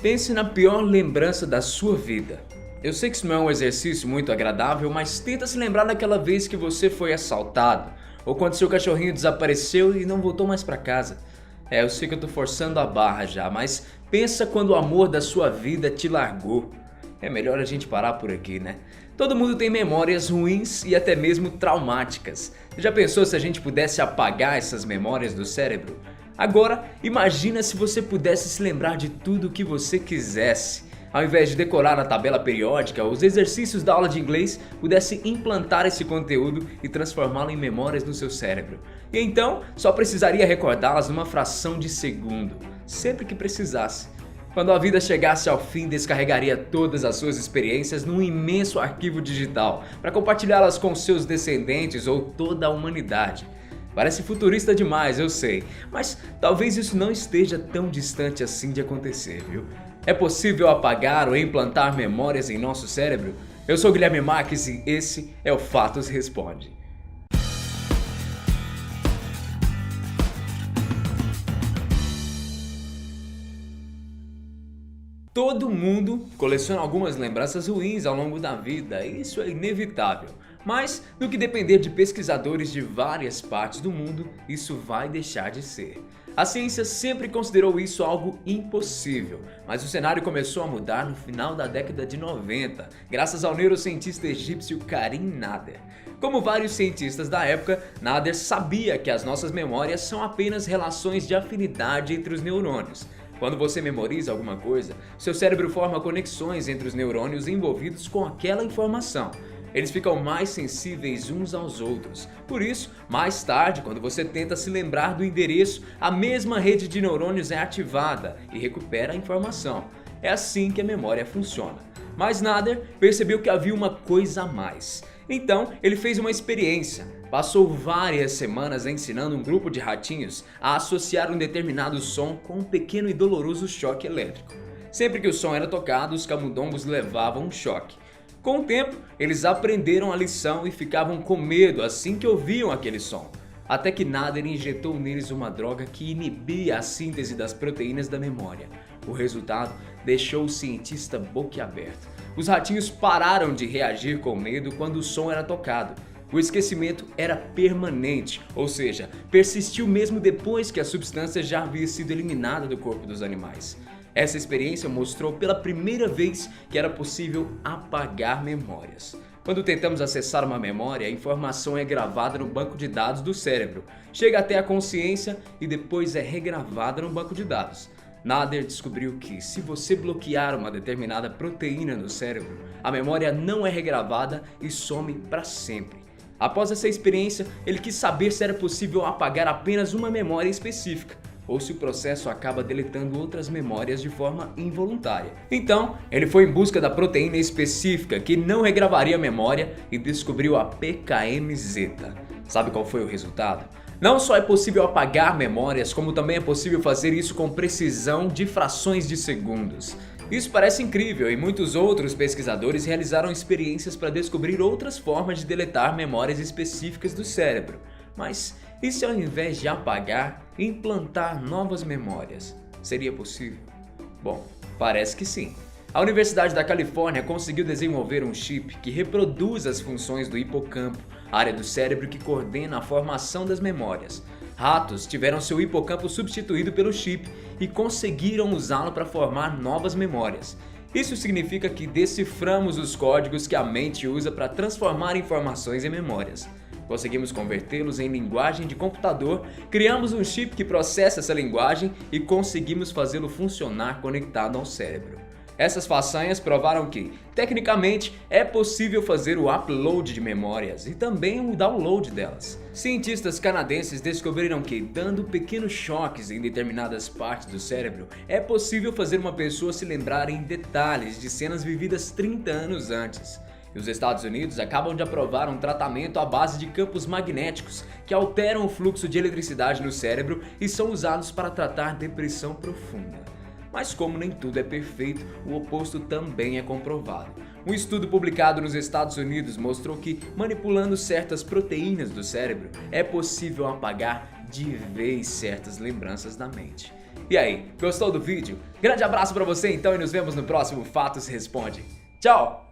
Pense na pior lembrança da sua vida. Eu sei que isso não é um exercício muito agradável, mas tenta se lembrar daquela vez que você foi assaltado, ou quando seu cachorrinho desapareceu e não voltou mais para casa. Eu sei que eu tô forçando a barra já, mas pensa quando o amor da sua vida te largou. É melhor a gente parar por aqui, né? Todo mundo tem memórias ruins e até mesmo traumáticas. Já pensou se a gente pudesse apagar essas memórias do cérebro? Agora, imagina se você pudesse se lembrar de tudo o que você quisesse. Ao invés de decorar a tabela periódica, os exercícios da aula de inglês pudesse implantar esse conteúdo e transformá-lo em memórias no seu cérebro. E então, só precisaria recordá-las numa fração de segundo, sempre que precisasse. Quando a vida chegasse ao fim, descarregaria todas as suas experiências num imenso arquivo digital para compartilhá-las com seus descendentes ou toda a humanidade. Parece futurista demais, eu sei, mas talvez isso não esteja tão distante assim de acontecer, viu? É possível apagar ou implantar memórias em nosso cérebro? Eu sou Guilherme Marques e esse é o Fatos Responde. Todo mundo coleciona algumas lembranças ruins ao longo da vida, isso é inevitável. Mas, no que depender de pesquisadores de várias partes do mundo, isso vai deixar de ser. A ciência sempre considerou isso algo impossível, mas o cenário começou a mudar no final da década de 90, graças ao neurocientista egípcio Karim Nader. Como vários cientistas da época, Nader sabia que as nossas memórias são apenas relações de afinidade entre os neurônios. Quando você memoriza alguma coisa, seu cérebro forma conexões entre os neurônios envolvidos com aquela informação. Eles ficam mais sensíveis uns aos outros. Por isso, mais tarde, quando você tenta se lembrar do endereço, a mesma rede de neurônios é ativada e recupera a informação. É assim que a memória funciona. Mas Nader percebeu que havia uma coisa a mais. Então, ele fez uma experiência. Passou várias semanas ensinando um grupo de ratinhos a associar um determinado som com um pequeno e doloroso choque elétrico. Sempre que o som era tocado, os camundongos levavam um choque. Com o tempo, eles aprenderam a lição e ficavam com medo assim que ouviam aquele som. Até que Nader injetou neles uma droga que inibia a síntese das proteínas da memória. O resultado deixou o cientista boquiaberto. Os ratinhos pararam de reagir com medo quando o som era tocado. O esquecimento era permanente, ou seja, persistiu mesmo depois que a substância já havia sido eliminada do corpo dos animais. Essa experiência mostrou pela primeira vez que era possível apagar memórias. Quando tentamos acessar uma memória, a informação é gravada no banco de dados do cérebro, chega até a consciência e depois é regravada no banco de dados. Nader descobriu que, se você bloquear uma determinada proteína no cérebro, a memória não é regravada e some para sempre. Após essa experiência, ele quis saber se era possível apagar apenas uma memória específica, ou se o processo acaba deletando outras memórias de forma involuntária. Então, ele foi em busca da proteína específica que não regravaria a memória e descobriu a PKM-zeta. Sabe qual foi o resultado? Não só é possível apagar memórias, como também é possível fazer isso com precisão de frações de segundos. Isso parece incrível e muitos outros pesquisadores realizaram experiências para descobrir outras formas de deletar memórias específicas do cérebro. Mas e se ao invés de apagar, implantar novas memórias? Seria possível? Bom, parece que sim. A Universidade da Califórnia conseguiu desenvolver um chip que reproduz as funções do hipocampo, área do cérebro que coordena a formação das memórias. Ratos tiveram seu hipocampo substituído pelo chip e conseguiram usá-lo para formar novas memórias. Isso significa que deciframos os códigos que a mente usa para transformar informações em memórias. Conseguimos convertê-los em linguagem de computador, criamos um chip que processa essa linguagem e conseguimos fazê-lo funcionar conectado ao cérebro. Essas façanhas provaram que, tecnicamente, é possível fazer o upload de memórias e também o download delas. Cientistas canadenses descobriram que, dando pequenos choques em determinadas partes do cérebro, é possível fazer uma pessoa se lembrar em detalhes de cenas vividas 30 anos antes. E os Estados Unidos acabam de aprovar um tratamento à base de campos magnéticos que alteram o fluxo de eletricidade no cérebro e são usados para tratar depressão profunda. Mas como nem tudo é perfeito, o oposto também é comprovado. Um estudo publicado nos Estados Unidos mostrou que, manipulando certas proteínas do cérebro, é possível apagar de vez certas lembranças da mente. E aí, gostou do vídeo? Grande abraço pra você então e nos vemos no próximo Fatos Responde. Tchau!